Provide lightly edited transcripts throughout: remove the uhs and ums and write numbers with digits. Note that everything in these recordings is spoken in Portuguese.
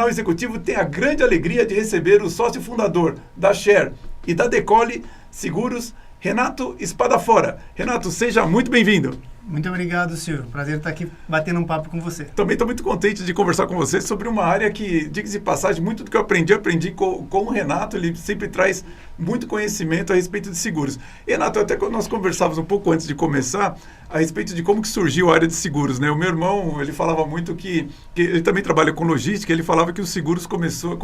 Canal Executivo tem a grande alegria de receber o sócio fundador da Share e da Decole Seguros, Renato Spadafora. Renato, seja muito bem-vindo. Muito obrigado, Silvio. Prazer estar aqui batendo um papo com você. Também estou muito contente de conversar com você sobre uma área que, diga-se de passagem, muito do que eu aprendi com o Renato. Ele sempre traz muito conhecimento a respeito de seguros. Renato, até quando nós conversávamos um pouco antes de começar, a respeito de como que surgiu a área de seguros, né? O meu irmão, ele falava muito que ele também trabalha com logística, ele falava que os seguros começou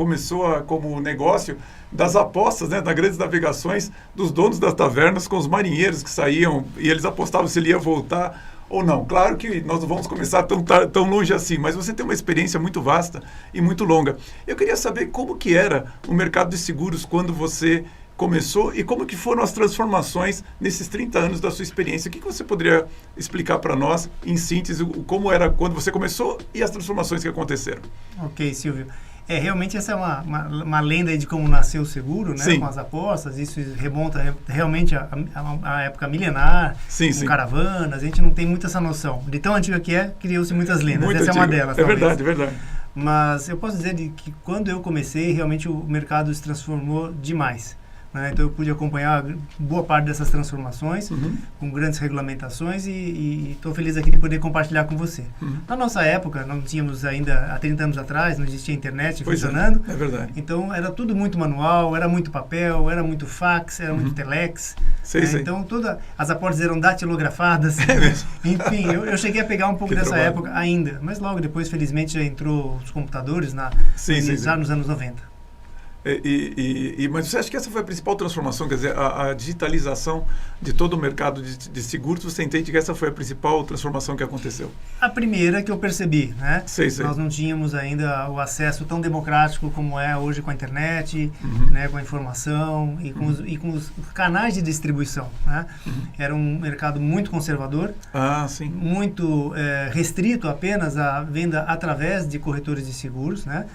como negócio das apostas, né? Das grandes navegações dos donos das tavernas com os marinheiros que saíam e eles apostavam se ele ia voltar ou não. Claro que nós não vamos começar tão longe assim, mas você tem uma experiência muito vasta e muito longa. Eu queria saber como que era o mercado de seguros quando você começou e como que foram as transformações nesses 30 anos da sua experiência. O que você poderia explicar para nós, em síntese, como era quando você começou e as transformações que aconteceram? Ok, Silvio. Realmente essa é uma lenda aí de como nasceu o seguro, né? Sim. Com as apostas. Isso remonta realmente à época milenar, com caravanas. A gente não tem muito essa noção. De tão antiga que criou-se muitas lendas. Muito essa antiga. É uma delas, talvez. Verdade, é verdade. Mas eu posso dizer que quando eu comecei, realmente o mercado se transformou demais. Então eu pude acompanhar boa parte dessas transformações, com grandes regulamentações e estou feliz aqui de poder compartilhar com você. Na nossa época, não tínhamos ainda, há 30 anos atrás, não existia internet funcionando. É verdade. Então era tudo muito manual, era muito papel, era muito fax, era muito telex. Sei. Então as aportes eram datilografadas. Enfim, eu cheguei a pegar um pouco dessa época ainda, mas logo depois, felizmente, já entrou os computadores já nos anos 90. Mas você acha que essa foi a principal transformação, quer dizer, a digitalização de todo o mercado de seguros, você entende que essa foi a principal transformação que aconteceu? A primeira que eu percebi, né? Sei. Nós não tínhamos ainda o acesso tão democrático como é hoje com a internet, né, com a informação e com os canais de distribuição, né? Era um mercado muito conservador, muito restrito apenas à venda através de corretores de seguros, né?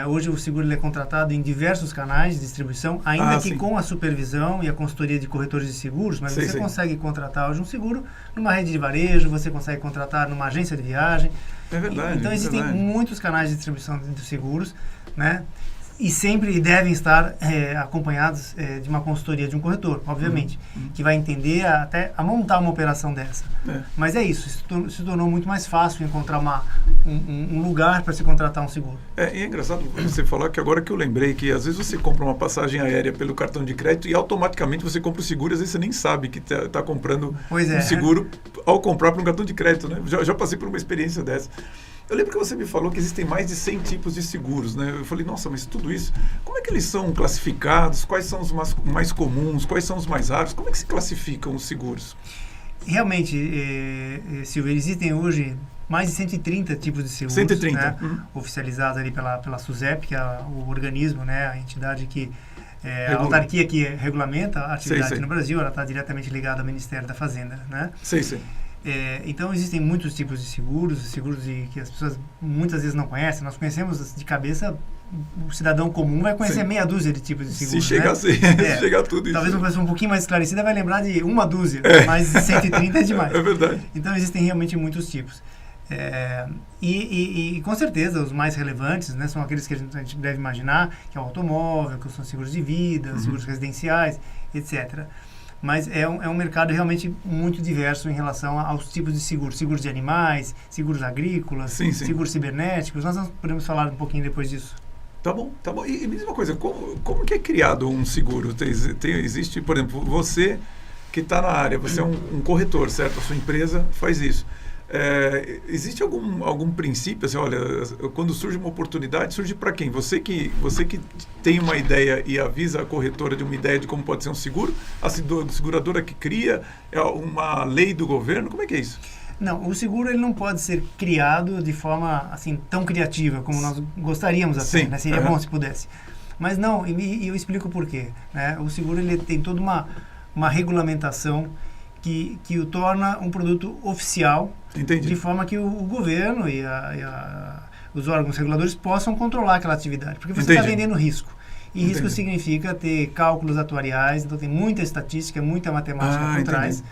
Hoje o seguro ele é contratado em diversos canais de distribuição, ainda que com a supervisão e a consultoria de corretores de seguros, mas você consegue contratar hoje um seguro numa rede de varejo, você consegue contratar numa agência de viagem. É verdade. Então existem muitos canais de distribuição de seguros, né? E sempre devem estar acompanhados de uma consultoria de um corretor, obviamente, que vai entender até a montar uma operação dessa. Mas é isso, se tornou muito mais fácil encontrar um lugar para se contratar um seguro. E é engraçado você falar que agora que eu lembrei que às vezes você compra uma passagem aérea pelo cartão de crédito e automaticamente você compra o seguro, às vezes você nem sabe que está comprando um seguro ao comprar para um cartão de crédito, né? Já passei por uma experiência dessa. Eu lembro que você me falou que existem mais de 100 tipos de seguros, né? Eu falei, nossa, mas tudo isso, como é que eles são classificados? Quais são os mais comuns? Quais são os mais raros? Como é que se classificam os seguros? Realmente, Silvio, existem hoje mais de 130 tipos de seguros, 130. Né? Oficializados ali pela SUSEP, que é o organismo, né? A entidade a autarquia que regulamenta a atividade no Brasil, ela está diretamente ligada ao Ministério da Fazenda, né? Sei. Então existem muitos tipos de seguros que as pessoas muitas vezes não conhecem. Nós conhecemos de cabeça, o cidadão comum vai conhecer meia dúzia de tipos de seguros. Se chegar a tudo isso. Talvez uma pessoa um pouquinho mais esclarecida vai lembrar de uma dúzia, mas 130 é demais. É verdade. Então existem realmente muitos tipos. E com certeza os mais relevantes, né, são aqueles que a gente deve imaginar, que é o automóvel, que são seguros de vida, seguros residenciais, etc. Mas é um mercado realmente muito diverso em relação aos tipos de seguros. Seguros de animais, seguros agrícolas, seguros cibernéticos. Nós podemos falar um pouquinho depois disso. Tá bom. E me diz uma coisa, como que é criado um seguro? Existe, por exemplo, você que está na área, você é um corretor, certo? A sua empresa faz isso. Existe algum princípio, assim, olha, quando surge uma oportunidade, surge para quem? Você que tem uma ideia e avisa a corretora de uma ideia de como pode ser um seguro? A seguradora que cria? É uma lei do governo? Como é que é isso? Não, o seguro ele não pode ser criado de forma assim tão criativa como nós gostaríamos até, né? Seria bom se pudesse. Mas não, e eu explico por quê, né? O seguro ele tem toda uma regulamentação que o torna um produto oficial. Entendi. De forma que o governo e os órgãos reguladores possam controlar aquela atividade. Porque você está vendendo risco. E risco significa ter cálculos atuariais, então tem muita estatística, muita matemática por trás.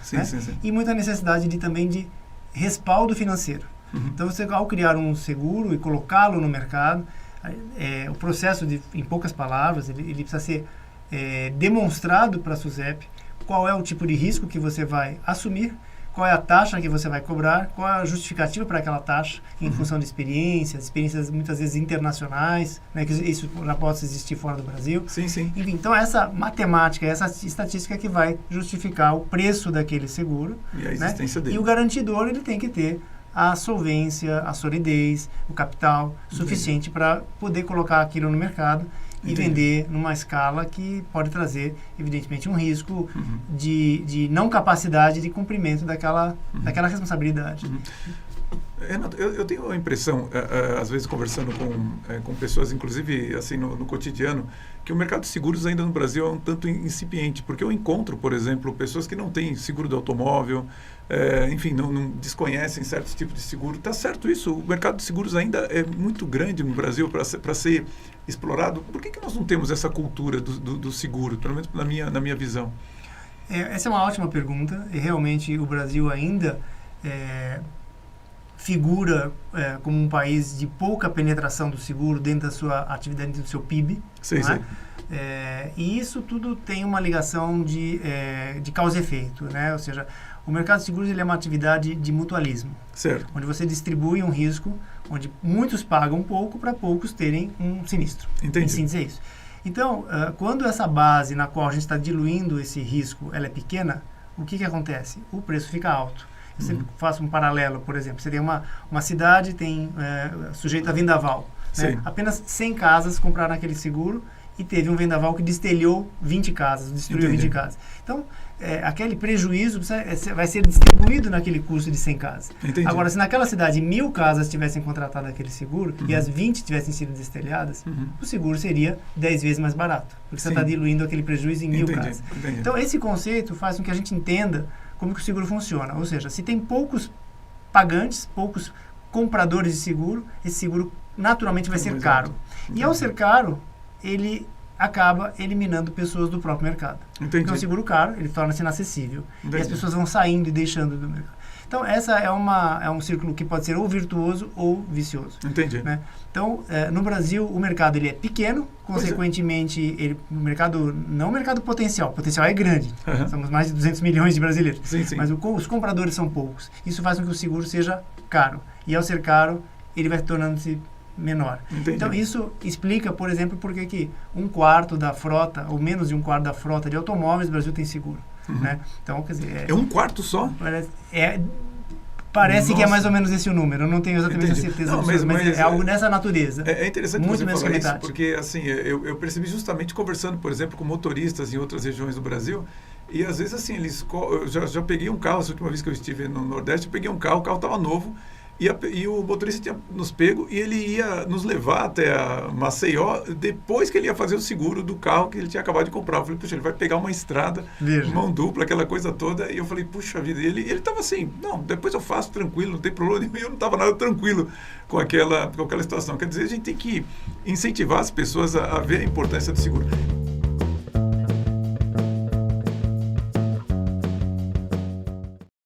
E muita necessidade também de respaldo financeiro. Então, você, ao criar um seguro e colocá-lo no mercado, O processo, em poucas palavras, ele precisa ser demonstrado para a SUSEP qual é o tipo de risco que você vai assumir, qual é a taxa que você vai cobrar, qual é a justificativa para aquela taxa, em função de experiências muitas vezes internacionais, né, que isso já pode existir fora do Brasil. Sim, sim. Enfim, então essa matemática, essa estatística que vai justificar o preço daquele seguro. E a existência dele. E o garantidor, ele tem que ter a solvência, a solidez, o capital suficiente para poder colocar aquilo no mercado e vender numa escala que pode trazer, evidentemente, um risco de não capacidade de cumprimento daquela responsabilidade. Renato, eu tenho a impressão, às vezes conversando com pessoas, inclusive assim no cotidiano, que o mercado de seguros ainda no Brasil é um tanto incipiente, porque eu encontro, por exemplo, pessoas que não têm seguro de automóvel, enfim, não desconhecem certos tipos de seguro. Está certo isso? O mercado de seguros ainda é muito grande no Brasil para ser explorado. Por que nós não temos essa cultura do seguro, pelo menos na minha visão? Essa é uma ótima pergunta, e realmente o Brasil ainda figura como um país de pouca penetração do seguro dentro da sua atividade, dentro do seu PIB. Sim, sim. E isso tudo tem uma ligação de causa e efeito, né? Ou seja, o mercado de seguros ele é uma atividade de mutualismo, certo, onde você distribui um risco, onde muitos pagam pouco para poucos terem um sinistro. Entendi. Em síntese é isso. Então, quando essa base na qual a gente está diluindo esse risco, ela é pequena, o que acontece? O preço fica alto. Eu sempre faço um paralelo, por exemplo, você tem uma cidade, tem sujeito a vendaval, né? Apenas 100 casas compraram aquele seguro e teve um vendaval que destelhou 20 casas, destruiu 20 casas. Então, aquele prejuízo vai ser distribuído naquele custo de 100 casas. Entendi. Agora, se naquela cidade 1000 casas tivessem contratado aquele seguro e as 20 tivessem sido destelhadas, o seguro seria 10 vezes mais barato, porque você está diluindo aquele prejuízo em 1000 casas. Entendi. Então, esse conceito faz com que a gente entenda como que o seguro funciona. Ou seja, se tem poucos pagantes, poucos compradores de seguro, esse seguro naturalmente vai ser caro. E ao ser caro, ele acaba eliminando pessoas do próprio mercado. Entendi. Porque é um seguro caro, ele torna-se inacessível. Entendi. E as pessoas vão saindo e deixando do mercado. Então, essa é um círculo que pode ser ou virtuoso ou vicioso. Entendi. Né? Então, no Brasil, o mercado ele é pequeno, consequentemente, não o mercado potencial é grande, somos mais de 200 milhões de brasileiros, sim. Mas os compradores são poucos. Isso faz com que o seguro seja caro. E ao ser caro, ele vai tornando-se menor. Entendi. Então, isso explica, por exemplo, por que 1/4 da frota, ou menos de 1/4 da frota de automóveis do Brasil tem seguro. Né? Então, quer dizer... É 1/4 só? Parece que é mais ou menos esse o número. Eu não tenho exatamente a certeza, mas é algo nessa natureza. É interessante muito você falar isso, que porque assim, eu percebi justamente conversando, por exemplo, com motoristas em outras regiões do Brasil, e às vezes assim, eu já peguei um carro, essa última vez que eu estive no Nordeste, eu peguei um carro, o carro estava novo, e o motorista tinha nos pego e ele ia nos levar até a Maceió depois que ele ia fazer o seguro do carro que ele tinha acabado de comprar. Eu falei, puxa, ele vai pegar uma estrada, mão dupla, aquela coisa toda. E eu falei, puxa vida, ele estava assim, não, depois eu faço tranquilo, não tem problema nenhum. E eu não estava nada tranquilo com aquela situação. Quer dizer, a gente tem que incentivar as pessoas a ver a importância do seguro.